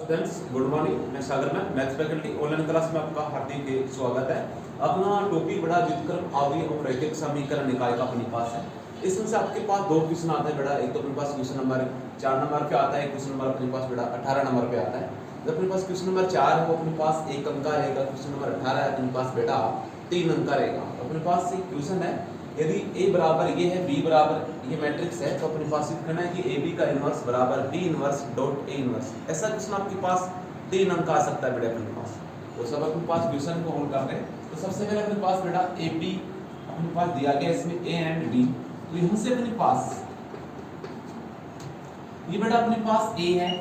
Students good morning. मैं सागर maths faculty online class में आपका हार्दिक स्वागत है। अपना टॉपिक बड़ा व्युत्क्रम अवयव और रैखिक समीकरण निकाय का अपने पास है। इसमें से आपके पास दो क्वेश्चन आते हैं बेटा। एक तो अपने पास क्वेश्चन नंबर 4 नंबर पे आता है, क्वेश्चन नंबर अपने पास बेटा 18 नंबर पे आता है। जब अपने पास क्वेश्चन नंबर 4 है वो अपने पास 1 अंक का रहेगा, क्वेश्चन नंबर 18 है अपने पास बेटा 3 अंक का रहेगा। अपने पास एक क्वेश्चन है, यदि a बराबर ये है, b बराबर ये मैट्रिक्स है, तो अपने पास लिखना है कि ab का इनवर्स बराबर b inverse dot a inverse. ऐसा क्वेश्चन आपके पास 3 अंक आ सकता है बेटा अपने पास। तो सब अपने पास क्वेश्चन को हल कर रहे हैं। तो सबसे पहले अपने पास बेटा ab अपने पास दिया गया, इसमें a एंड b। तो यहाँ से अपने पास ये बेटा अपने पास a है,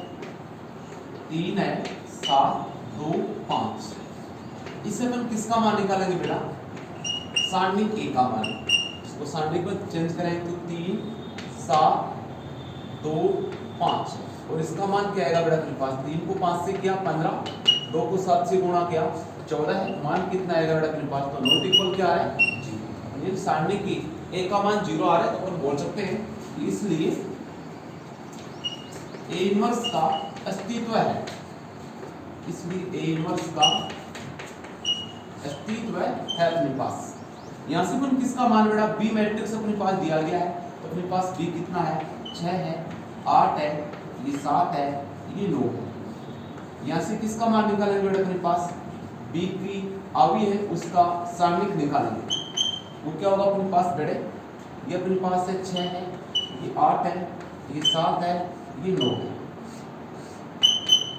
3 है, 7, 2, 5। इससे अपन किसका मान निकालेंगे बेटा? सारणिक a का मान। इसको सारणिक में चेंज करेंगे तो 3, 7, 2, 5 और इसका मान क्या आएगा बेटा अपने पास? 3 को 5 से किया 15, 2 को 7 से गुणा किया 14 है। मान कितना आएगा बेटा अपने पास? तो नॉट इक्वल क्या है? 0। ये सारणिक की a का मान 0 आ रहा है तो अपन बोल सकते हैं कि इसलिए a इनवर्स का अस्तित्व है, इसलिए a इनवर्स का अस्तित्व है अपने पास। यहाँ से अपन किसका मान बेटा? बी मैट्रिक्स अपने पास दिया गया है, तो अपने पास बी कितना है? 6 है, 8 है, ये 7 है, ये 9 है। यहाँ से किसका मान निकालेंगे बेटा अपने पास? बी की अवयव है उसका सारणिक निकालेंगे। वो क्या होगा अपने पास बेटे? ये अपने पास है 6 है, ये 8 है, ये 7 है, ये 9 है।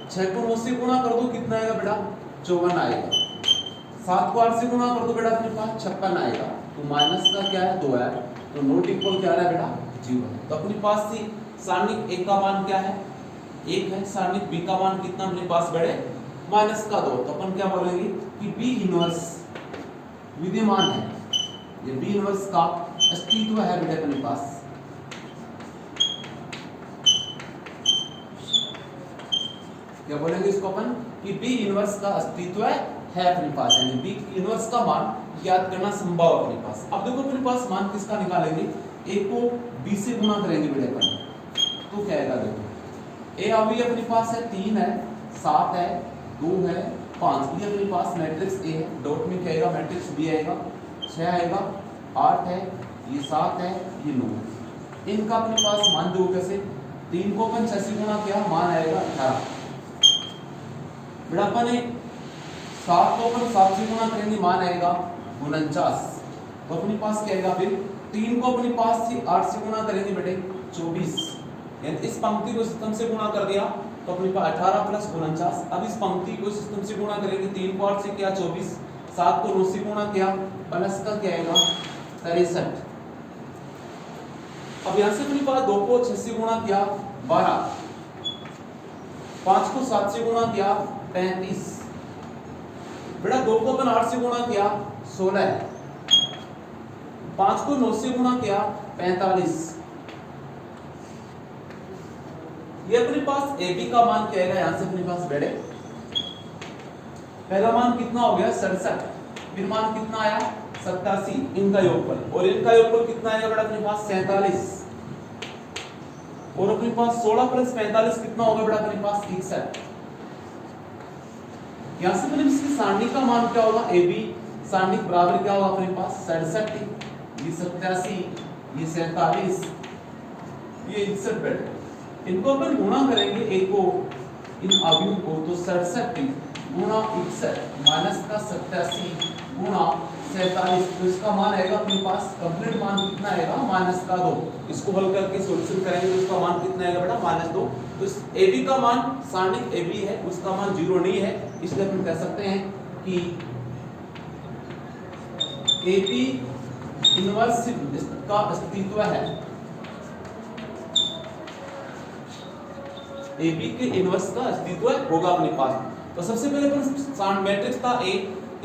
6 को 9 से गुणा कर दो, कितना आएगा बेटा? 54 आएगा। 7 को 8 से गुणा कर दो बेटा अपने पास 56 आएगा। तो माइनस का क्या है? 2 है। तो नॉट इक्वल क्या आ रहा है बेटा? 0। तो अपने पास से सारणिक a का मान क्या है? 1 है। सारणिक b का मान कितना अपने पास बेटे? माइनस का 2। तो अपन क्या बोलेंगे कि b इनवर्स विद्यमान है, ये b इनवर्स का अस्तित्व है बेटे अपने पास। क्या बोलेंगे इसको अपन कि b इनवर्स का अस्तित्व है अपने पास, यानी b इनवर्स का मान ज्ञात करना संभव है अपने पास। अब देखो अपने पास मान किसका निकालेंगे? a को b से गुणा करेंगे बेटे अपन, तो क्या आएगा? देखो a अवयव अपने पास है 3 है, 7 है, 2 है, 5। ये अपने पास मैट्रिक्स a है। डॉट में क्या आएगा? मैट्रिक्स b आएगा, 6 आएगा, 8 है, ये 7 है, ये 9 है। इनका अपने पास मान दो कैसे? 3 को अपन 6 से गुणा किया, मान आएगा 18। बेटा अपन 7 को अपन 7 से गुणा करेंगे, मान आएगा 49। तो अपने पास क्या आएगा? फिर 3 को अपने पास से 8 से गुणा करेंगे बेटे 24, यानी इस पंक्ति को सिस्टम से गुणा कर दिया तो अपने पास 18 प्लस 49। अब इस पंक्ति को सिस्टम से गुणा करेंगे, 3 को 8 से किया 24, 7 को 9 से गुणा किया, प्लस का क्या आएगा? 63। अब यहाँ से अपने पास 2 को 6 से गुणा किया 12, 5 को 7 से गुणा किया 35, बेटा 2 को अपन 8 से गुणा किया 16, 5 को 9 से गुणा किया 45। ये अपने पास AB का मान क्या आएगा? यहां से अपने पास बेटे पहला मान कितना हो गया? 67। फिर मान कितना आया? 87। इनका योगफल, और इनका योगफल कितना आएगा बेटा अपने पास? 47। और अपने पास 16 प्लस 45 कितना होगा बेटा अपने पास? 61। यहां से मतलब इसकी सारणिक का मान क्या होगा? AB सारणिक बराबर क्या होगा अपने पास? 67, ये 87, ये 47, ये 61 बेटा। इनको अपन गुणा करेंगे a को, इन अवयवों को, तो 67 गुणा 61 माइनस का 87 गुणा 47। तो इसका मान आएगा अपने पास कंप्लीट मान कितना आएगा? माइनस का 2। इसको हल करके सॉल्यूशन करेंगे तो इसका मान कितना आएगा बेटा? -2। तो इस AB का मान, सारणिक AB है उसका मान 0 नहीं है, इसलिए अपन कह सकते हैं कि AB इनवर्स का अस्तित्व है, AB के इनवर्स का अस्तित्व होगा अपने पास। तो सबसे पहले अपन मैट्रिक्स था A,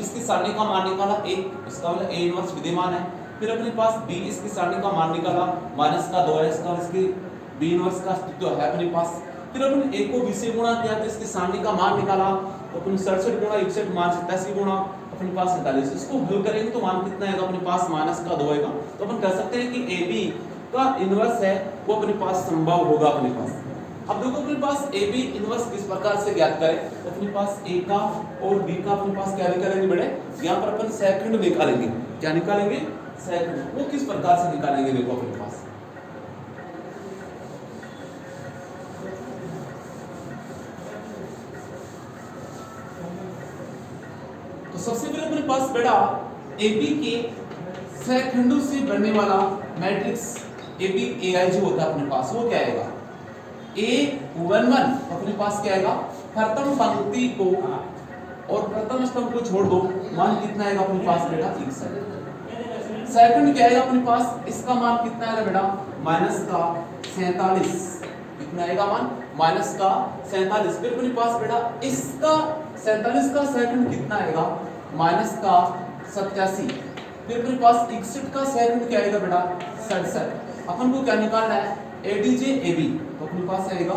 इसकी सारणी का मान निकाला 1, इसका मतलब A इनवर्स विद्यमान है। फिर अपने पास B, इसकी सारणी का मान निकाला, माइनस का 2 है, इसका इसकी B इनवर्स का अस्तित्व है अपने पास। फिर अपन A को B से गुणा किया तो इसकी सारणी का मान निकाला, तो अपन 67 गुणा 61 मान 87 गुणा अपने पास 47। इसको हल करेंगे तो मान कितना आएगा अपने पास? माइनस का 2 आएगा। तो अपन कह सकते हैं कि AB का इनवर्स है वो अपने पास संभव होगा अपने पास। अब देखो अपने पास ए बी इनवर्स किस प्रकार से ज्ञात करें, तो अपने पास ए का और बी का अपने पास क्या निकालेंगे बेटे, यहाँ पर अपन सेकंड निकालेंगे। क्या निकालेंगे, सेकंड। वो किस प्रकार से निकालेंगे, देखो अपने पास तो सबसे पहले अपने पास बेटा ए बी के सेकंडों से बनने वाला मैट्रिक्स ए बी ए आई जो होता है अपने पास, वो क्या आएगा, A11 अपने पास क्या आएगा, प्रथम पंक्ति को और प्रथम स्तंभ को छोड़ दो, मान कितना आएगा अपने पास बेटा 61। सेकंड क्या आएगा अपने पास, इसका मान कितना आएगा बेटा, माइनस का 47। कितना आएगा मान, माइनस का 47। फिर अपने पास बेटा इसका 47 का सेकंड कितना आएगा, माइनस का 87। फिर अपने पास 61 का सेकंड क्या आएगा बेटा 67। अपन को क्या निकालना है, ADJ AB, तो अपने पास आएगा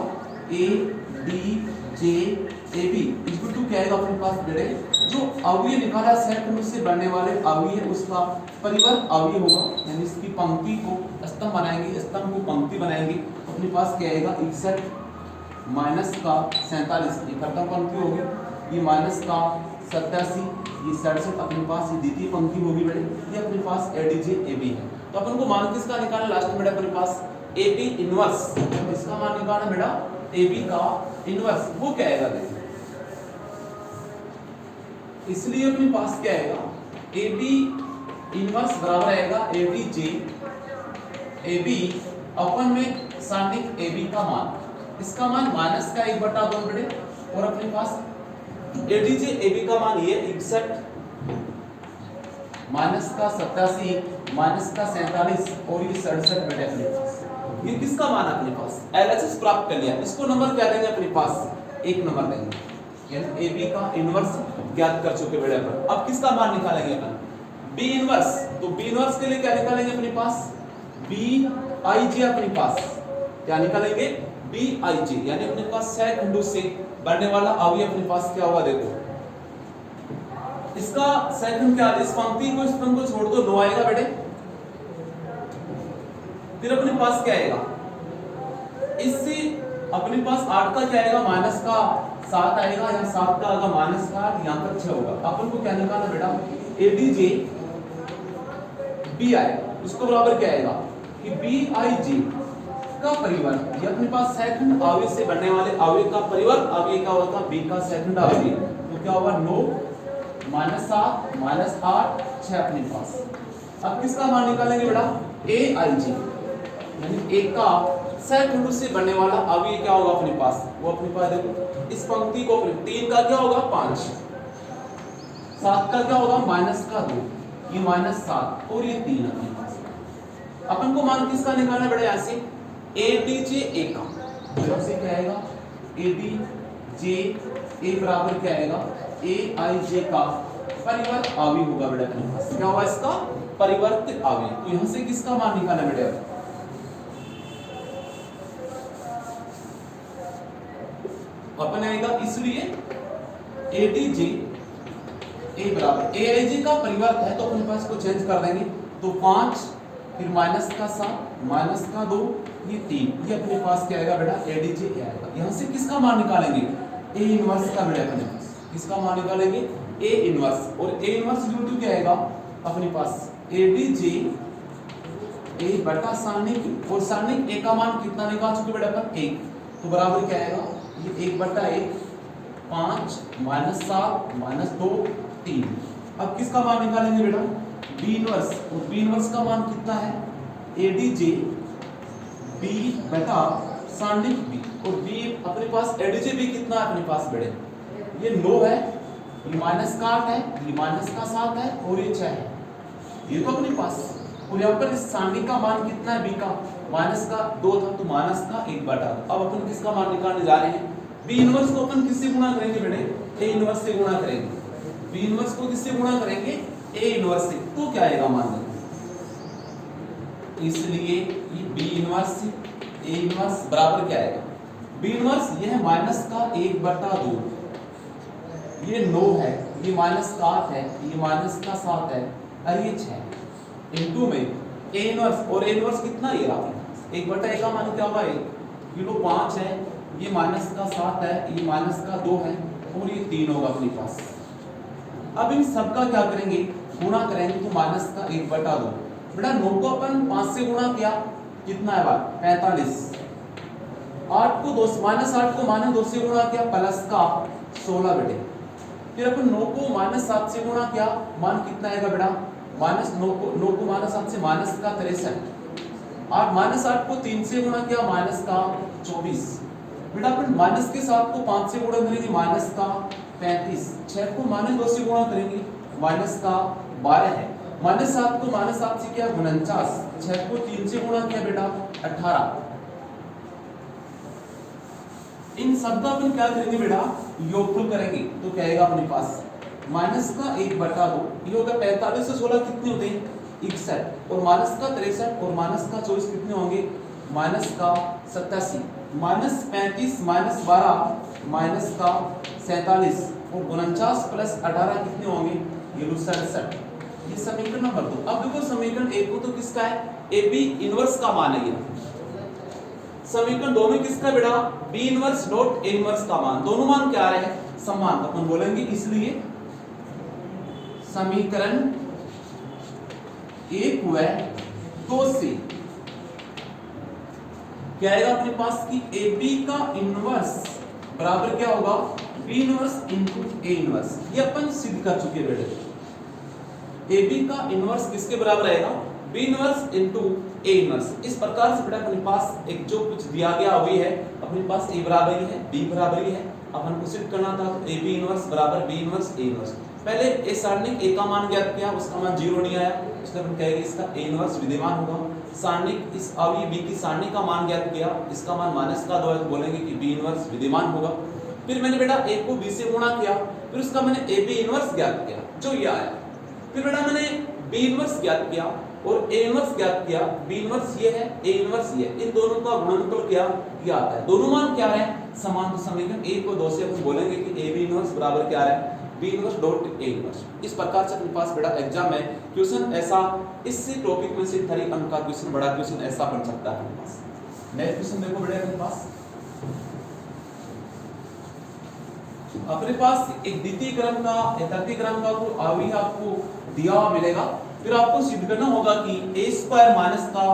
ADJ AB इक्वल टू क्या आएगा अपने पास बेटे, जो अवयव निकाला सेकंड से बनने वाले अवयव उसका परिवर्त अवयव होगा, यानी इसकी पंक्ति को स्तंभ बनाएंगे, स्तंभ को पंक्ति बनाएंगे, तो अपने पास क्या आएगा 61 माइनस का 47, ये प्रथम पंक्ति होगी, ये माइनस का 87, ये 67 अपने पास ये द्वितीय पंक्ति होगी बेटे, ये अपने पास ADJ AB है। तो अपन को मान किसका निकालना लास्ट में अपने पास AB इनवर्स, इसका मान निकालना बेटा AB का इनवर्स, वो क्या आएगा देखिए, इसलिए अपने पास क्या आएगा AB इनवर्स बराबर आएगा ADJ AB अपन में सानिक AB का मान, इसका मान माइनस का 1/2 बेटे, और अपने पास ADJ AB का मान ये 61 माइनस का 87 माइनस का 47 और ये 67 बेटे अपने पास, ये किसका मान अपने पास LHS प्राप्त कर लिया, इसको नंबर क्या देंगे अपने पास, एक नंबर देंगे, यानी AB का इनवर्स ज्ञात कर चुके बेटे अपन। अब किसका मान निकालेंगे अपन, B इनवर्स, तो B इनवर्स के लिए क्या निकालेंगे अपने पास, BIJ अपने पास क्या निकालेंगे, BIJ, यानी अपने पास सेकंडों से बनने वाला अवयव अपने पास क्या होगा, देखो इसका सेकंड क्या, इस पंक्ति को स्तंभ को छोड़ दो 9 आएगा बेटे। फिर अपने पास क्या आएगा, इससे अपने पास 8 का क्या आएगा, माइनस का 7 आएगा, यहाँ 7 का आएगा माइनस का 8, यहाँ पर 6 होगा। अपन को क्या निकालना बेटा, ADJ BI, इसको बराबर क्या आएगा कि BIJ का परिवर्त, ये अपने पास सेकंड अवयव से बनने वाले अवयव का परिवर्त, अवयव क्या होगा B का सेकंड अवयव, तो क्या होगा 9 माइनस 7 माइनस 8 6 अपने पास। अब किसका मान निकालेंगे बेटा, AIJ, यानी एक का सेकंड से बनने वाला अवयव क्या होगा अपने पास, वो अपने पास देखो इस पंक्ति को 3 का क्या होगा 5, 7 का क्या होगा माइनस का 2, ये माइनस 7 और ये 3 अपने पास। अपन को मान किसका निकालना बेटा, यहाँ से ADJ A का, तो से क्या आएगा ADJ A बराबर क्या आएगा AIJ का परिवर्त अवयव होगा बेटा अपने पास, क्या होगा इसका परिवर्त अवयव। तो यहाँ से किसका मान निकालना बेटा, अपन आएगा, इसलिए ADJ A बराबर AIJ का परिवर्त है, तो अपने पास को चेंज कर देंगे, तो 5 फिर माइनस का 7 माइनस का 2 ये 3, ये अपने पास क्या आएगा बेटा ADJ A आएगा। यहाँ से किसका मान निकालेंगे, A इनवर्स का बेटा अपने पास, किसका मान निकालेंगे A इनवर्स, और A इनवर्स इक्वल टू क्या आएगा अपने पास ADJ A बटा सारणिक, और सारणिक A का मान कितना निकाल चुके बेटा अपन 1, तो बराबर क्या आएगा ये 1/1 5 माइनस 7 माइनस 2 3। अब किसका मान निकालेंगे बेटा B इनवर्स, और B इनवर्स का मान कितना है ADJ B बटा सारणिक B, और B अपने पास ADJ B कितना है अपने पास बेटे, ये 9 है, ये माइनस का 8 है, ये माइनस का 7 है और ये 6 है, ये तो अपने पास। और यहाँ पर इस सारणिक का मान कितना है B का, माइनस का 2 था, तो माइनस का 1/2। अब अपन किसका मान निकालने जा रहे हैं, B इनवर्स को अपन किससे गुणा करेंगे बेटे, A इनवर्स से गुणा करेंगे। B इनवर्स को किससे गुणा करेंगे, A इनवर्स से, तो क्या आएगा मान, इसलिए ये B इनवर्स A इनवर्स बराबर क्या आएगा, B इनवर्स ये है माइनस का 1/2, ये 9 है, ये माइनस का 8 है, ये माइनस का 7 है, और ये 6 इनटू में A इनवर्स, और A इनवर्स कितना ये रहा 1/1 का मान क्या होगा 1, ये लो 5 है, ये माइनस का 7 है, ये माइनस का 2 है और ये 3 होगा अपने पास। अब इन सब का क्या करेंगे, गुणा करेंगे तो माइनस का 1/2। बेटा 9 को अपन 5 से गुणा किया, कितना है बात 45। 8 को 2 -8 को -2 से गुणा किया प्लस का 16 बेटे। फिर अपन 9 को -7 से गुणा किया, मान कितना आएगा बेटा -9 को -7 से माइनस का 63। 8 को 3 से गुणा किया माइनस का 24। बेटा अपन माइनस के 7 को 5 से गुणा करेंगे माइनस का 35। 6 को -2 से गुणा करेंगे माइनस का 12 है। -7 को -7 से किया 49। 6 को 3 से गुणा किया बेटा 18। इन सब का अपन क्या करेंगे बेटा, योगफल करेंगे तो क्या आएगा अपने पास माइनस का 1/2। ये होगा 45 से 16 कितने होते हैं 61 और माइनस का 63 और माइनस का 24 कितने होंगे माइनस का 87। -35 -12 माइनस का 47 और 49 प्लस 18 कितने होंगे ये 67। ये समीकरण नंबर 2। अब देखो समीकरण 1 को तो किसका है, ए बी इनवर्स का मान है। समीकरण 2 में किसका बेटा B inverse dot A inverse का मान, दोनों मान क्या आ रहे हैं समान, तो अपन बोलेंगे इसलिए समीकरण 1 व 2 से क्या आएगा अपने पास कि ए बी का इनवर्स बराबर क्या होगा B inverse into A inverse. ये अपन सिद्ध कर चुके हैं बेटे। ए बी का इनवर्स किसके बराबर आएगा B inverse into A inverse. इस प्रकार से बेटा अपने पास एक जो कुछ दिया गया वही है, अपने पास ए बराबर ही है बी बराबर ही है, अपन को सिद्ध करना था तो ए बी इनवर्स बराबर बी इनवर्स ए इनवर्स। पहले ए सारणिक ए का मान ज्ञात किया, उसका मान 0 नहीं आया, इसलिए अपन कहेंगे इसका ए इनवर्स विद्यमान होगा। सारणिक इस अवयव बी की सारणी का मान ज्ञात किया, इसका मान -2 है तो बोलेंगे कि बी इनवर्स विद्यमान होगा। फिर मैंने बेटा ए को बी से गुणा किया, फिर उसका मैंने ए बी इनवर्स ज्ञात किया जो ये आया। फिर बेटा मैंने बी इनवर्स ज्ञात किया और ए इनवर्स ज्ञात किया, बी इनवर्स ये है ए इनवर्स ये, इन दोनों का गुणनफल क्या किया आता है, दोनों मान क्या है समान। तो समीकरण 1 को 2 से अपन बोलेंगे कि ए बी इनवर्स बराबर क्या है B inverse dot A inverse. इस प्रकार से अपने पास बेटा एग्जाम में क्वेश्चन ऐसा इस टॉपिक में से 3 अंक का क्वेश्चन बड़ा क्वेश्चन ऐसा बन सकता है अपने पास। नेक्स्ट क्वेश्चन देखो बेटा अपने पास एक द्वितीय क्रम का या तृतीय क्रम का कोई अवयव आपको दिया हुआ मिलेगा, फिर आपको सिद्ध करना होगा कि a स्क्वायर माइनस का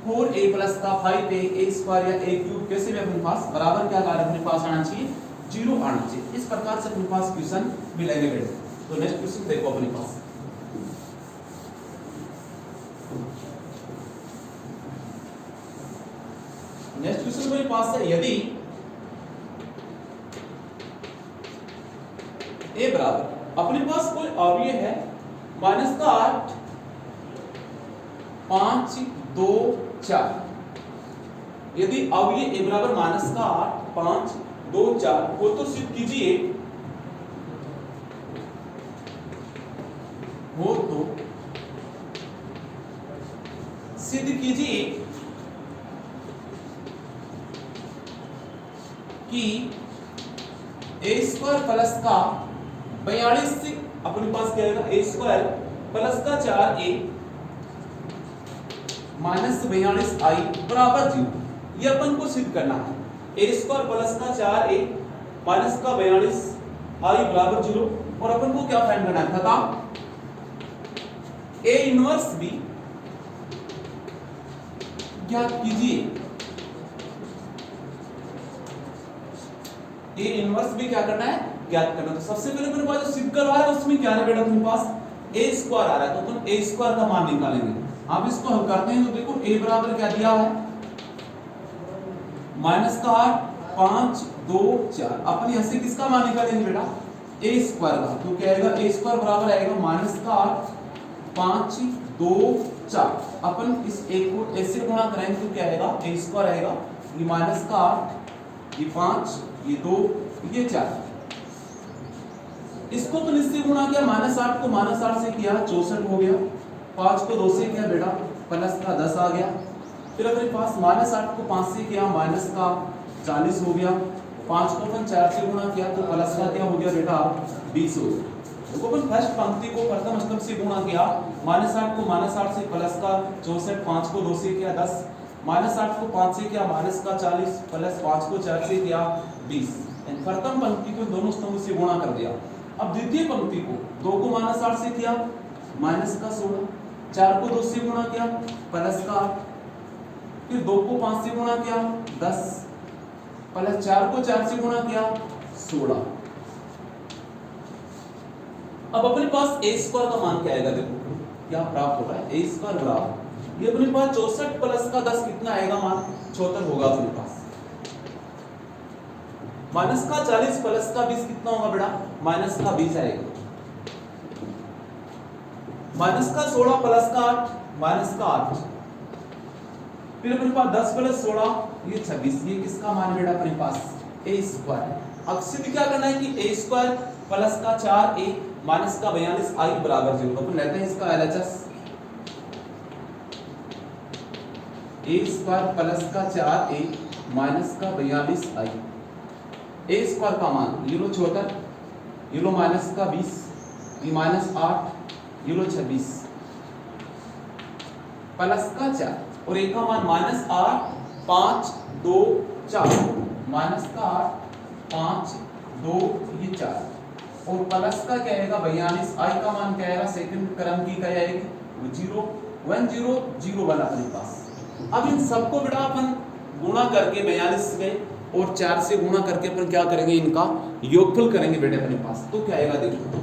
4a प्लस का 5a a स्क्वायर या a क्यूब कैसे भी अपने पास बराबर क्या कार्य अपने पास आना चाहिए 0 आना चाहिए। इस प्रकार से अपने पास क्वेश्चन मिलेंगे बेटे। तो नेक्स्ट क्वेश्चन देखो अपने पास। नेक्स्ट क्वेश्चन मेरे पास है यदि a बराबर अपने पास कोई अवयव है माइनस का 8 5 2 4, यदि अवयव a बराबर माइनस का 8 5 2 4 हो तो सिद्ध कीजिए कि a स्क्वायर प्लस का 42 से अपने पास क्या आएगा a स्क्वायर प्लस का 4a माइनस 42i बराबर 0। ये अपन को सिद्ध करना है। a स्क्वायर प्लस का 4a माइनस का 42i बराबर 0 और अपन को क्या फाइंड करना है था a इनवर्स b ज्ञात कीजिए। a इनवर्स भी क्या करना है ज्ञात करना। तो सबसे पहले मेरे पास जो सिद्ध करवा है उसमें क्या है बेटा तुम्हारे पास a स्क्वायर आ रहा है, तो अपन a स्क्वायर का मान निकालेंगे। आप इसको हल करते हैं तो देखो a बराबर क्या दिया है माइनस का 8 5 2 4, अपन यहां से किसका मान निकालेंगे बेटा a स्क्वायर का, तो क्या आएगा a स्क्वायर बराबर आएगा माइनस का 8 5 2 4। अपन इस a को a से गुणा करेंगे तो क्या आएगा a स्क्वायर आएगा ये माइनस का 8 ये 5 ये 2 ये 4। इसको तो इससे गुणा किया -8 को -8 से किया 64 हो गया, 5 को 2 से किया बेटा प्लस का 10 आ गया। फिर अपने पास -8 को 5 से किया माइनस का 40 हो गया, 5 को अपन 4 से गुणा किया तो प्लस का क्या हो गया बेटा 20 हो गया। देखो अपन फर्स्ट पंक्ति को प्रथम स्तंभ से गुणा किया, -8 को -8 से प्लस का 64, 5 को 2 से किया 10, -8 को 5 से किया माइनस का 40 प्लस 5 को 4 से किया 20। प्रथम पंक्ति को दोनों स्तंभ से गुणा कर दिया। अब द्वितीय पंक्ति को 2 को -8 से किया माइनस का 16, 4 को 2 से गुणा किया प्लस का 8, फिर 2 को 5 से गुणा किया 10, प्लस 4 को 4 से गुणा किया 16। अब अपने पास a स्क्वायर का मान क्या आएगा, देखो क्या प्राप्त हो रहा है। a स्क्वायर बराबर ये अपने पास 64 प्लस का 10 कितना आएगा मान 76 होगा अपने पास। माइनस का 40 प्लस का 20 कितना होगा बेटा माइनस का 20 आएगा। माइनस का 16 प्लस का 8 माइनस का 8, फिर अपने पास 10 प्लस 16 ये 26। ये किसका मान बेटा अपने पास a स्क्वायर। अब सिद्ध क्या करना है कि a स्क्वायर प्लस का 4a माइनस का 42i बराबर 0। अपन लेते हैं इसका LHS। a स्क्वायर प्लस का 4a माइनस का 42i, a स्क्वायर का मान ये लो 74, ये लो माइनस का 20, ये -8, ये लो 26 प्लस का 4 और a का मान -8 5 2 4 माइनस का 8 5 2 ये 4 और प्लस का क्या आएगा 42। i का मान क्या आएगा सेकंड क्रम की क्या आएगी 0 1 0 0 1 अपने पास। अब इन सबको बेटा अपन गुणा करके 42 में और 4 से गुणा करके अपन क्या करेंगे इनका योगफल करेंगे बेटे अपने पास। तो क्या आएगा देखो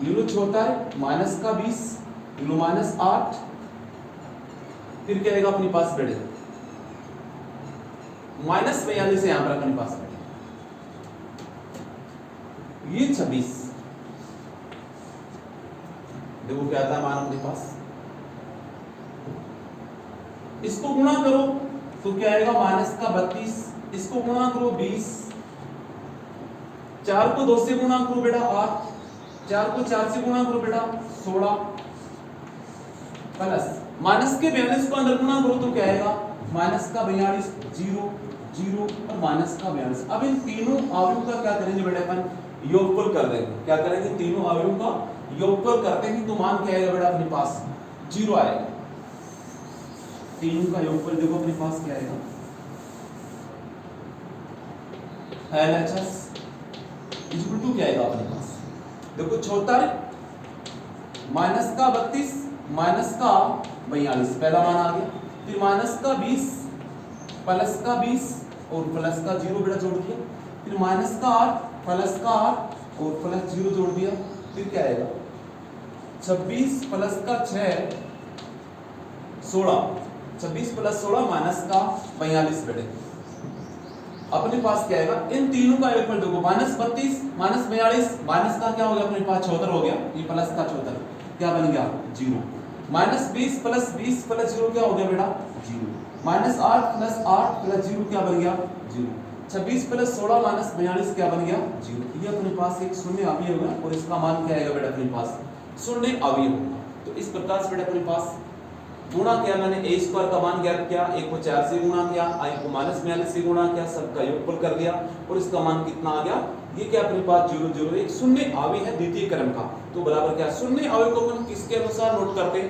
ये लो छोटा है माइनस का 20, ये लो -8, फिर क्या आएगा अपने पास बेटे -42 है यहां पर अपने पास बेटे, ये 26। देखो क्या आता है मान अपने पास, इसको गुणा करो तो क्या आएगा माइनस का 32, इसको गुणा करो 20, 4 को 2 से गुणा करो बेटा 8, 4 को 4 से गुणा करो बेटा 16 प्लस माइनस के 42 को अंदर गुणा करो तो क्या आएगा माइनस का 42 0 0 और माइनस का 42। अब इन तीनों अवयवों का क्या करेंगे बेटा अपन योगफल कर देंगे। क्या करेंगे तीनों अवयवों का योगफल करते हैं तो मान क्या आएगा बेटा अपने पास 0 आएगा। तीनों का योगफल देखो अपने पास क्या आएगा LHS इक्वल टू क्या आएगा अपने पास देखो 76 माइनस का 32 माइनस का 42 पहला मान आ गया, फिर माइनस का 20 प्लस का 20 और प्लस का 0 बेटा जोड़ दिया, फिर माइनस का 8 प्लस का 8 और प्लस 0 जोड़ दिया, फिर क्या आएगा 26 प्लस का 6 16, 26 प्लस 16 माइनस का 42 बेटे। अपने पास क्या आएगा इन तीनों का योगफल देखो -32 -42 माइनस का क्या हो गया अपने पास 74 हो गया, ये प्लस का 74 क्या बन गया 0, -20 प्लस 20 प्लस 0 क्या हो गया बेटा 0, -8 प्लस 8 प्लस 0 क्या बन गया 0, 26 प्लस 16 माइनस 42 क्या बन गया 0। ये अपने पास एक शून्य अवयव होगा और इसका मान क्या आएगा बेटा अपने पास शून्य अवयव होगा। तो इस प्रकार से बेटा अपने पास गुणा किया मैंने a स्क्वायर का मान ज्ञात किया, a को 4 से गुणा किया, i को -42 से गुणा किया, सबका योगफल कर दिया और इसका मान कितना आ गया ये क्या अपने पास 0 0 एक शून्य अवयव है द्वितीय क्रम का। तो बराबर क्या शून्य अवयव को अपन किसके अनुसार नोट करते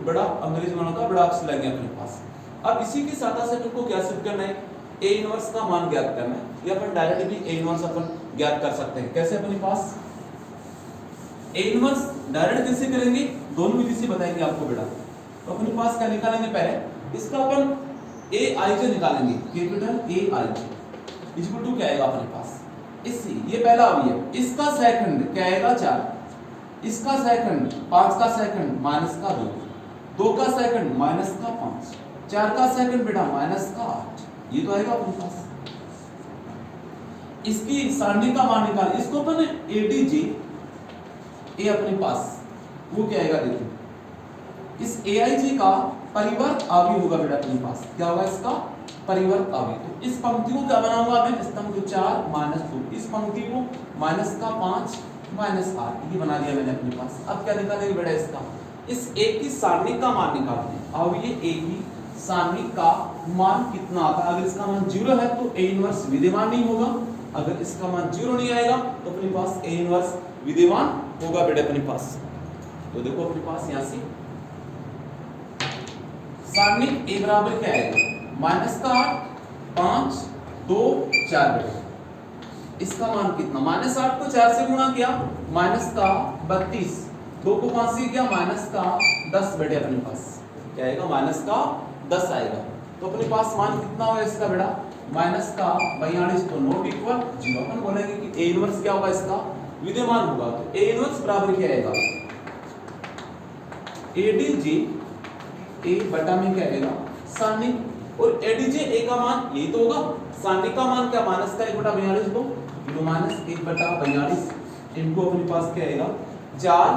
बड़ा अंग्रेजी मान का बड़ा अक्षर लेंगे अपने पास। अब इसी की सहायता से अपन को क्या सिद्ध करना है a इनवर्स का मान ज्ञात करना है या अपन डायरेक्ट भी a इनवर्स अपन ज्ञात कर सकते हैं। कैसे अपने पास a इनवर्स डायरेक्ट कैसे करेंगे दोनों विधि से बताएंगे आपको बेटा। तो अपने पास क्या निकालेंगे पहले इसका अपन aij निकालेंगे, कैपिटल aij इक्वल टू क्या आएगा अपने पास इसी ये पहला अवयव, इसका सेकंड क्या आएगा 4, इसका सेकंड 5 का सेकंड माइनस का 2, 2 का सेकंड माइनस का 5, 4 का सेकंड बेटा माइनस का 8, ये तो आएगा अपने पास। इसकी सारणी का मान निकाल, इसको अपन adj ए अपने पास वो क्या आएगा देखो इस aij का परिवर्त अवयव होगा बेटा अपने पास, क्या होगा इसका परिवर्त अवयव। तो इस पंक्ति को क्या बनाऊंगा मैं स्तंभ 4 -2, इस पंक्ति को माइनस का 5 -8 ये बना दिया मैंने अपने पास। अब क्या निकालेंगे बेटा इसका इस a की सारणी का मान निकालते हैं। अब ये a की सारणी का मान कितना आता है, अगर इसका मान 0 है तो a इनवर्स विद्यमान नहीं होगा, अगर इसका मान 0 नहीं आएगा तो अपने पास a इनवर्स विद्यमान होगा बेटा अपने पास। तो देखो अपने पास यहां से सारणिक ए बराबर क्या आएगा, माइनस का 8, 5, 2, 4 बेटे। इसका मान कितना, माइनस 8 को 4 से गुणा किया, माइनस का 32, 2 को 5 से किया, माइनस का 10 बेटे। अपने पास क्या आएगा, माइनस का 10 आएगा। तो अपने पास मान कितना होगा इसका बेटा, माइनस का 42, तो नॉट इक्वल 0। अपन बोलेंगे कि ए इनवर्स क्या होगा, इसका विद्यमान होगा। तो ए इनवर्स बराबर क्या आएगा, एडीजे ए बटा में क्या आएगा, सारणिक, और एडीजे ए का मान यही तो होगा, सारणिक का मान क्या, माइनस का 1 बटा 42 को, तो माइनस 1 बटा 42 इनको अपने पास क्या आएगा, 4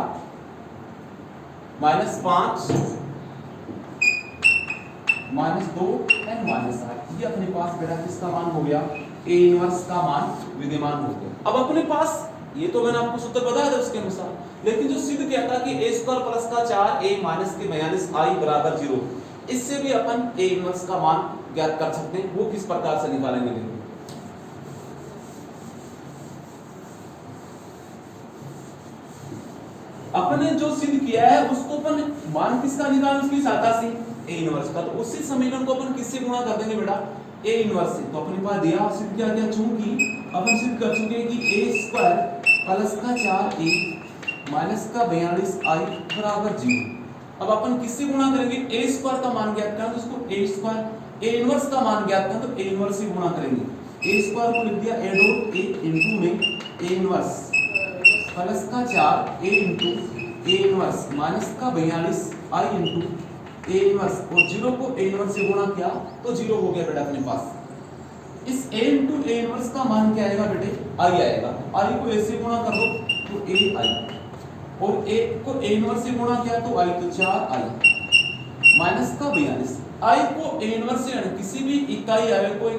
माइनस 5 माइनस 2 एंड माइनस 8। ये अपने पास बेटा किसका मान हो गया, ए इनवर्स का मान विद्यमान हो गया। अब अपने पास ये तो मैंने आपको सूत्र बताया था उसके अनुसार, लेकिन जो सिद्ध किया था कि a स्क्वायर प्लस का 4a माइनस के 42 i बराबर 0, इससे भी अपन a इनवर्स का मान ज्ञात कर सकते हैं। वो किस प्रकार से निकालेंगे देखो। अपने जो सिद्ध किया है उसको अपन मान किसका निकालें, उसकी सहायता से a इनवर्स का। तो उसी समीकरण को अपन किससे गुणा कर देंगे बेटा, a इनवर्स से। तो अपने पास दिया सिद्ध क्या दिया, चूंकि अपन सिद्ध कर चुके हैं कि a स्क्वायर प्लस का 4a माइनस का 42 i बराबर 0। अब अपन किससे गुणा करेंगे, a स्क्वायर का मान ज्ञात करना, तो उसको a स्क्वायर, a इनवर्स का मान ज्ञात करना, तो a इनवर्स से गुणा करेंगे। a स्क्वायर को लिख दिया a डॉट a इनटू में a इनवर्स प्लस का 4a into a inverse minus का 42 i इनटू a इनवर्स, और 0 को a इनवर्स से गुणा किया तो 0 हो गया बेटा अपने पास। इस a इनटू a इनवर्स का मान क्या आएगा बेटे, i आएगा। i को a से गुणा कर दो तो ai, और a को a इनवर्स से गुणा किया तो i, तो 4i माइनस का 42। i को a इनवर्स से किसी भी इकाई अवयव को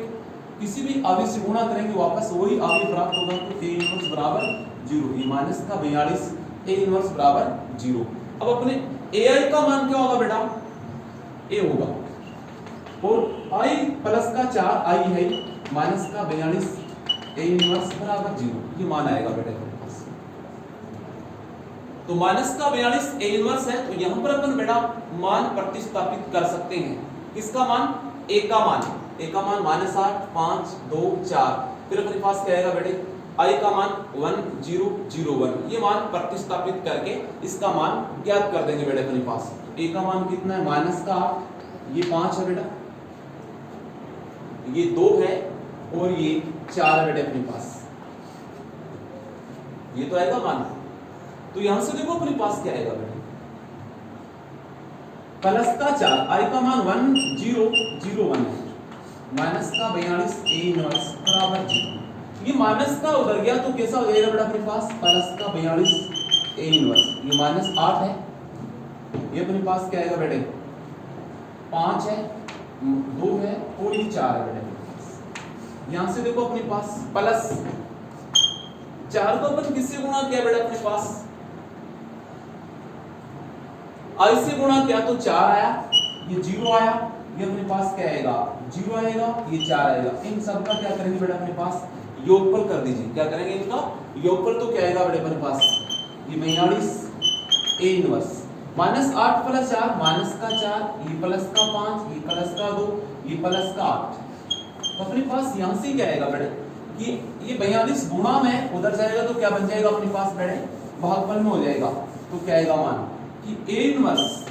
किसी भी अवयव से गुणा करेंगे, वापस वही अवयव प्राप्त होगा, तो a इनवर्स बराबर 0। ये माइनस का 42 a इनवर्स बराबर 0। अब अपने ai का मान क्या होगा बेटा, a होगा, और i प्लस का 4i है माइनस का 42 a इनवर्स बराबर 0। ये मान आएगा बेटा अपने पास। तो माइनस का 42 a इनवर्स है, तो यहां पर अपन बेटा मान प्रतिस्थापित कर सकते हैं। किसका मान, a का मान, a का मान माइनस 8 5 2 4, फिर अपने पास क्या आएगा बेटे, i का मान 1 0 0 1। ये मान प्रतिस्थापित करके इसका मान ज्ञात कर देंगे बेटे अपने पास। a का मान कितना है, माइनस का 8, ये 5 है बेटा, ये 2 है, और ये 4 है बेटे अपने पास। ये तो आएगा मान। तो यहां से देखो अपने पास क्या आएगा बेटे, प्लस का 4, i का मान 1 0 0 1 है, माइनस का 42 a इनवर्स बराबर 0। ये माइनस का उधर गया तो कैसा हो जाएगा बेटा अपने पास, प्लस का 42 a इनवर्स, ये माइनस 8 है, ये अपने पास क्या आएगा बेटे, 5 है, 2 है, और ये 4 है बेटे। यहां से देखो अपने पास प्लस 4 को अपन किससे गुणा किया बेटा अपने पास, i से गुणा किया तो 4 आया, ये 0 आया, ये अपने पास क्या आएगा, 0 आएगा, ये 4 आएगा। इन सब का क्या करेंगे बेटा अपने पास, योगफल कर दीजिए। क्या करेंगे इनका योगफल, तो क्या आएगा बेटा अपने पास, ये 42 a inverse minus 8 plus 4 minus का 4, ये प्लस का 5, ये प्लस का 2, ये प्लस का 8। तो अपने पास यहां से क्या आएगा बेटे कि ये 42 गुणा में उधर जाएगा तो क्या बन जाएगा अपने पास बेटे, भागफल में हो जाएगा। तो क्या आएगा मान कि a इनवर्स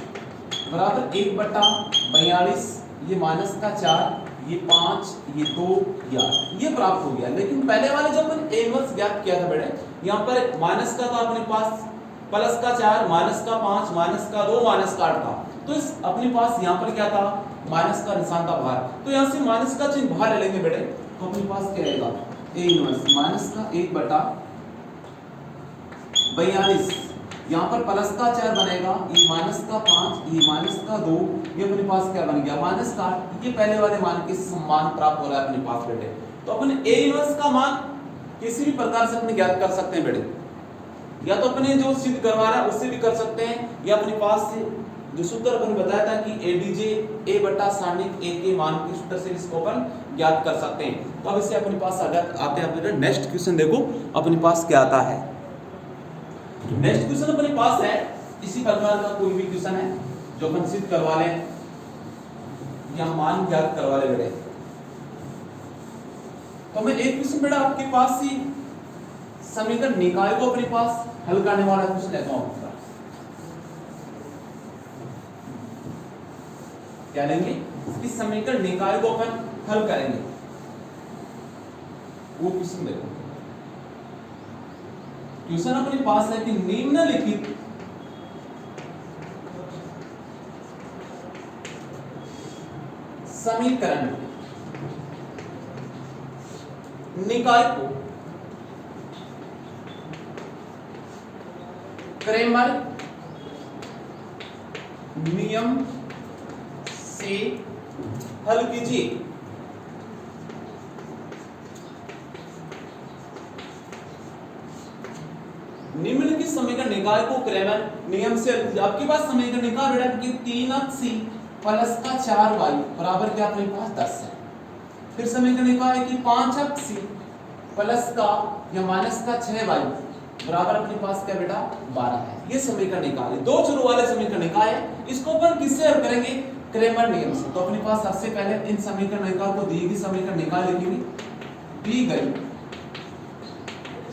बराबर 1 बटा 42, ये माइनस का 4, ये 5, ये 2, ये 8, ये प्राप्त हो गया। लेकिन पहले वाले जब अपन a इनवर्स ज्ञात किया था बेटे, यहाँ पर माइनस का था अपने पास, प्लस का 4, माइनस का 5, माइनस का 2, माइनस का 8 था। तो इस अपने पास यहाँ पर क्या था, माइनस का निशान था बाहर, तो यहाँ से माइनस का चिन्ह बाहर ले लेंगे बेटे। तो अपने पास क्या आएगा, a इनवर्स माइनस का 1 बटा 42, यहाँ पर प्लस का 4 बनेगा, ये माइनस का 5, ये माइनस का 2, ये अपने पास क्या बन गया, माइनस का 8। ये पहले वाले मान के समान प्राप्त हो रहा है अपने पास बेटे। तो अपने a इनवर्स का मान किसी भी प्रकार से अपने ज्ञात कर सकते हैं बेटे, या तो अपने जो सिद्ध करवा रहा है उससे भी कर सकते हैं, या अपने पास से जो सूत्र अपन बताया था कि एडीजे a बटा सारणिक a के मान के सूत्र से इसको अपन ज्ञात कर सकते हैं। तो अब इससे अपने पास अगर आते हैं अपने नेक्स्ट क्वेश्चन, देखो अपने पास क्या आता है। नेक्स्ट क्वेश्चन अपने पास है इसी प्रकार का कोई भी क्वेश्चन है जो अपन सिद्ध करवा लें। या मान ज्ञात करवा ले बेटे। तो मैं एक क्वेश्चन बेटा आपके पास ही समीकरण निकाय को अपने पास हल करने वाला क्वेश्चन लेता हूं। क्या लेंगे? इस समीकरण निकाय को अपन हल करेंगे। वो क्वेश्चन देखो, क्वेश्चन अपने पास है कि निम्नलिखित समीकरण निकाय को क्रेमर नियम से हल कीजिए। निम्नलिखित समीकरण निकाय को क्रेमर नियम से आपके पास समीकरण निकाय बेटा कि 3x प्लस का 4y बराबर क्या अपने पास 10 है। फिर समीकरण निकाय कि 5x प्लस का या माइनस का 6y बराबर अपने पास क्या बेटा 12 है। ये समीकरण निकाय है, दो चरों वाले समीकरण निकाय है। इसको अपन किससे हल करेंगे? क्रेमर नियम से। तो अपने पास सबसे पहले इन समीकरण निकाय को दी गई समीकरण निकाय लिखेंगे। दी गई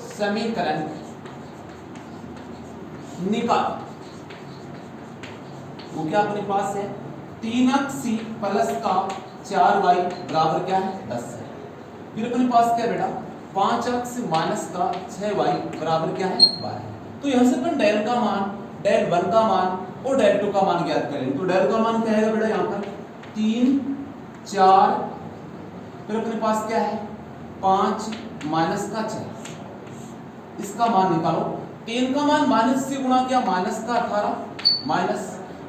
समीकरण निकाय वो क्या अपने पास है 3x प्लस का 4y बराबर क्या है 10 है। फिर अपने पास क्या बेटा 5x माइनस का 6y बराबर क्या है 12। तो यहां से अपन डेल का मान, डेल 1 का मान और डेल 2 का मान ज्ञात करेंगे। तो डेल का मान क्या है बेटा यहाँ पर 3 4, फिर अपने पास क्या है 5 माइनस का 6, इसका मान निकालो। 3 का मान माइनस से गुणा किया माइनस का 18, माइनस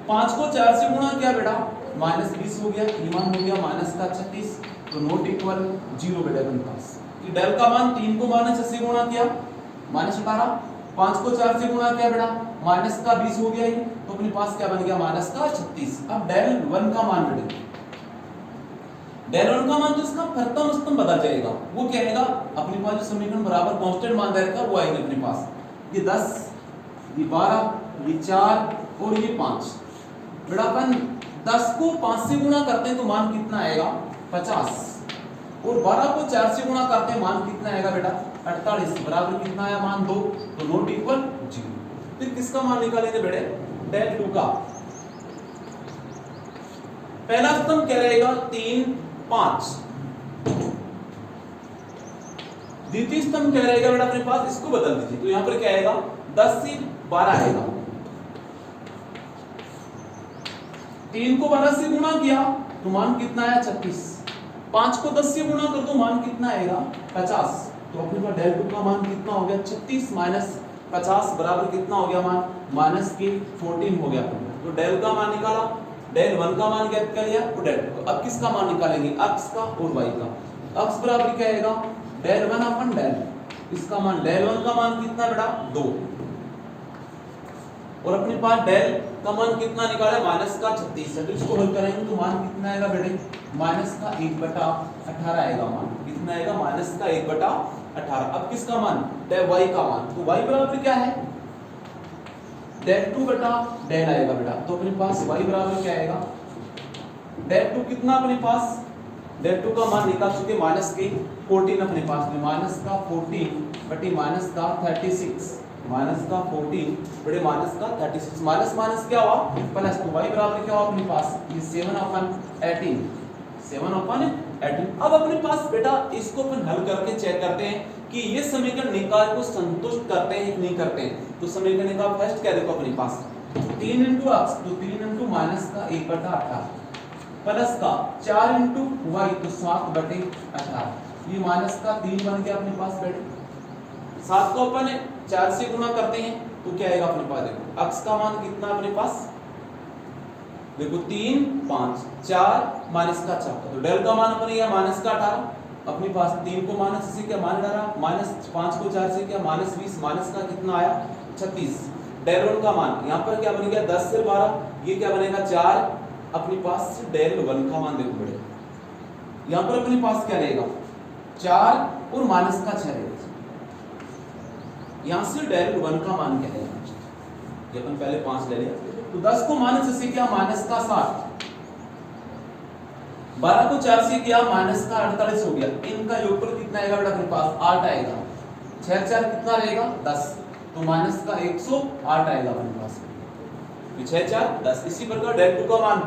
5 को 4 से गुणा किया बेटा माइनस 20 हो गया, ये मान हो गया माइनस का 36। तो नॉट इक्वल 0 बेटा अपने पास। कि डेल का मान 3 को माइनस से गुणा किया माइनस 18, 5 को 4 से गुणा किया बेटा माइनस का 20 हो गया, ये तो अपने पास क्या बन गया माइनस का 36। अब डेल 1 का मान बेटा, डेल 1 का मान तो इसका प्रथम स्तंभ बदल जाएगा। वो क्या आएगा अपने पास जो समीकरण बराबर कांस्टेंट मान रहेगा वो आएगा अपने पास। ये 10, ये 12, ये 4 और ये 5 बेटा अपन 10 को 5 से गुणा करते हैं तो मान कितना आएगा 50, और 12 को 4 से गुणा करते हैं मान कितना आएगा बेटा 48, बराबर कितना आया मान 2। तो नॉट इक्वल 0। फिर किसका मान निकालेंगे बेटे डेल 2 का। पहला स्तंभ क्या रहेगा 3 5, द्वितीय स्तंभ क्या रहेगा बेटा अपने पास, इसको बदल दीजिए। तो यहां पर क्या आएगा 10 से 12 आएगा। 3 को 12 से गुणा किया तो मान कितना आया 36, 5 को 10 से गुणा कर दो मान कितना आएगा 50। तो अपने पास डेल 2 का मान कितना हो गया 36 माइनस 50 बराबर कितना हो गया मान माइनस के 14 हो गया। तो डेल का मान निकाला, डेल 1 का मान ज्ञात कर लिया और डेल 2। अब किसका मान निकालेंगे x का और y का। x बराबर क्या आएगा डेल 1 अपन डेल, इसका मान डेल 1 का मान कितना बेटा 2, और अपने पास डेल का मान कितना निकाला माइनस का 36 है। तो इसको हल करेंगे तो मान कितना आएगा बेटे माइनस का 1/18 आएगा। मान कितना आएगा माइनस का 1/18। अब किसका मान डेल y का मान, तो y बराबर क्या है डेल 2 बटा डेल आएगा बेटा। तो अपने पास y बराबर क्या आएगा डेल 2 कितना अपने पास डेल 2 का मान निकाल चुके माइनस के 14 अपने पास में, माइनस का 14 बटी माइनस का 36, माइनस का 14 बटे माइनस का 36, माइनस माइनस क्या हुआ प्लस। तो y बराबर क्या हुआ अपने पास ये 7/18, 7/18। अब अपने पास बेटा इसको अपन हल करके चेक करते हैं कि ये समीकरण निकाय को संतुष्ट करते हैं नहीं करते हैं। तो समीकरण निकाय फर्स्ट क्या देखो अपने पास 3 × x, तो 3 × माइनस का 1/18 प्लस का 4 × y, तो 7/18, ये माइनस का 3 बन गया अपने पास बेटे। 7 को अपन 4 से गुणा करते हैं तो क्या आएगा अपने पास, देखो x का मान कितना अपने पास, देखो 3 5 4 माइनस का 4, तो डेल का मान अपन यह माइनस का 18 अपने पास। 3 को माइनस से क्या मान डाला माइनस, 5 को 4 से क्या माइनस 20, माइनस का कितना आया 36। डेल 1 का मान यहाँ पर क्या बन गया 10 से 12, ये क्या बनेगा 4 अपने पास। डेल 1 का मान देखो बेटे यहाँ पर अपने पास क्या रहेगा 4 और माइनस का 6 रहेगा। यहाँ से डेल 1 का मान क्या है, ये अपन पहले 5 ले लिया। तो 10 को माइनस से क्या माइनस का 7, 12 को 4 से किया माइनस का 48 हो गया। इनका योगफल कितना आएगा बेटा अपने पास 8 आएगा। 6 4 कितना रहेगा 10, तो माइनस का 108 आएगा अपने पास। 6 4 10। इसी प्रकार डेल 2 का मान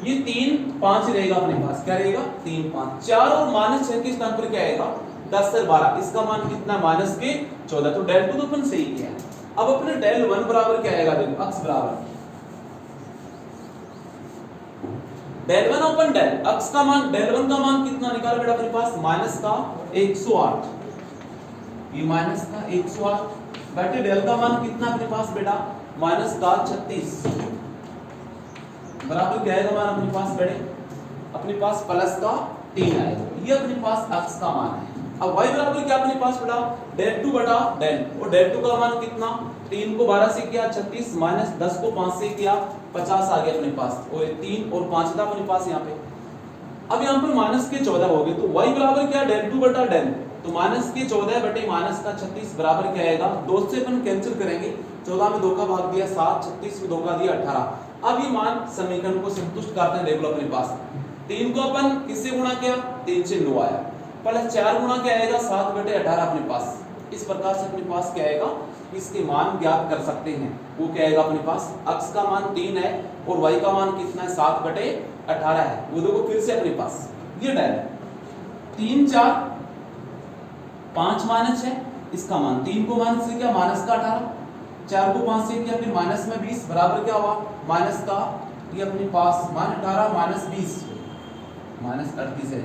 ये 3 5 रहेगा अपने पास। क्या रहेगा 3 5। 4 और माइनस 6 के स्थान पर क्या आएगा 10 से 12। इसका मान कितना माइनस के 14। तो डेल 2 तो अपन सही किया है। अब अपने डेल 1 बराबर क्या आएगा देखो अक्स बराबर डेल 1 ओपन डेल अक्स का मान डेल 1 का मान कितना निकाला बेटा अपने पास माइनस का 108। ये माइनस का 108 बेटे डेल का मान कितना अपने पास बेटा माइनस का 36 बराबर क्या आएगा मान अपने पास बेटे अपने पास प्लस का 3 आएगा। ये अपने पास अक्स का मान है। अब y बराबर क्या अपने पास बेटा डेल 2 बटा डेल, और डेल 2 का मान कितना 3 को 12 से किया 36 माइनस 10 को 5 से किया 50 आ गया अपने पास। और 3 और 5 था अपने पास यहाँ पे। अब यहाँ पर माइनस के 14 हो गए। तो y बराबर क्या डेल 2 बटा डेल, तो माइनस के 14 बटे माइनस का 36 बराबर क्या आएगा 2 से अपन कैंसिल करेंगे। 14 में 2 का भाग दिया 7, 36 में 2 का दिया 18। अब ये मान समीकरण को संतुष्ट करते हैं। देख लो अपने पास 3 को अपन किससे गुणा किया 3 से 9 आया, प्लस 4 गुणा क्या आएगा 7 बटे 18 अपने पास। इस प्रकार से अपने पास क्या आएगा इसके मान ज्ञात कर सकते हैं। वो क्या आएगा अपने पास x का मान 3 है और y का मान कितना है 7 बटे 18 है। वो देखो फिर से अपने पास ये डाल 3 4 5 माइनस है इसका मान 3 को माइनस से किया माइनस का 18, 4 को 5 से किया फिर माइनस में 20 बराबर क्या हुआ माइनस का ये अपने पास मान 18 माइनस 20 माइनस 38 है।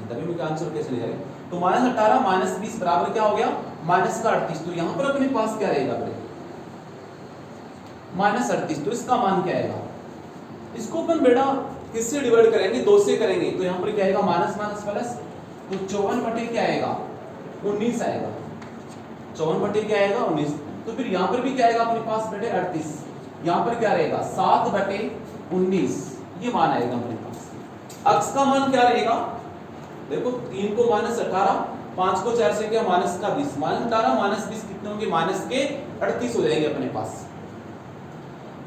तभी मुझे आंसर कैसे ले जाएगा। तो माइनस 18 माइनस 20 बराबर क्या हो गया माइनस का 38। तो यहां पर अपने पास क्या रहेगा बेटे माइनस 38। तो इसका मान क्या आएगा इसको अपन बेटा किससे डिवाइड करेंगे 2 से करेंगे। तो यहां पर क्या आएगा माइनस माइनस प्लस, तो 54 बटे क्या आएगा 19 आएगा। 54 बटे क्या आएगा 19। तो फिर यहां पर भी क्या आएगा अपने पास बेटे 38। यहां पर क्या रहेगा 7 बटे 19 ये मान आएगा अपने पास। x का मान क्या रहेगा देखो 3 को माइनस 18, 5 को 4 से किया माइनस का 20, माइनस 18 माइनस 20 कितने होंगे माइनस के 38 हो जाएंगे अपने पास।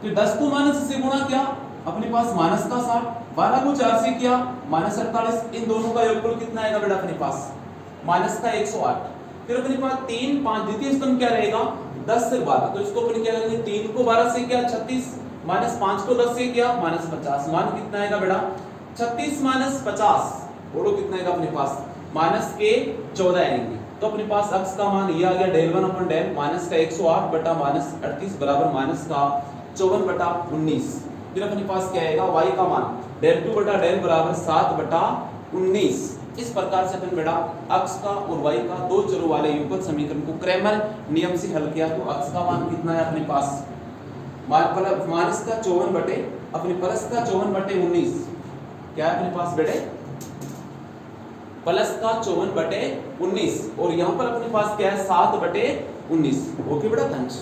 फिर 10 को माइनस से गुणा किया अपने पास माइनस का 60, 12 को 4 से किया माइनस 48। इन दोनों का योगफल कितना आएगा बेटा अपने पास माइनस का 108। फिर अपने पास 3 5 द्वितीय स्तंभ क्या रहेगा 10 से 12। तो इसको अपन क्या करेंगे 3 को 12 से किया 36 माइनस 5 को 10 से किया माइनस 50। मान कितना आएगा बेटा 36 माइनस 50 बोलो कितना आएगा अपने पास माइनस के 14 आएंगे। तो अपने पास x का मान ये आ गया डेल 1 अपन डेल माइनस का 108 बटा माइनस 38 बराबर माइनस का 54 बटा 19। फिर अपने पास क्या आएगा y का मान डेल 2 बटा डेल बराबर 7 बटा 19। इस प्रकार से अपन बेटा x का और y का दो चरों वाले युगपत समीकरण को क्रैमर नियम से हल किया। तो x का मान कितना है अपने पास माइनस का 54 बटे अपने प्लस का 54 बटे 19 क्या है अपने पास बेटे प्लस का 54 बटे 19 और यहाँ पर अपने पास क्या है 7 बटे 19। ओके बेटा थैंक्स।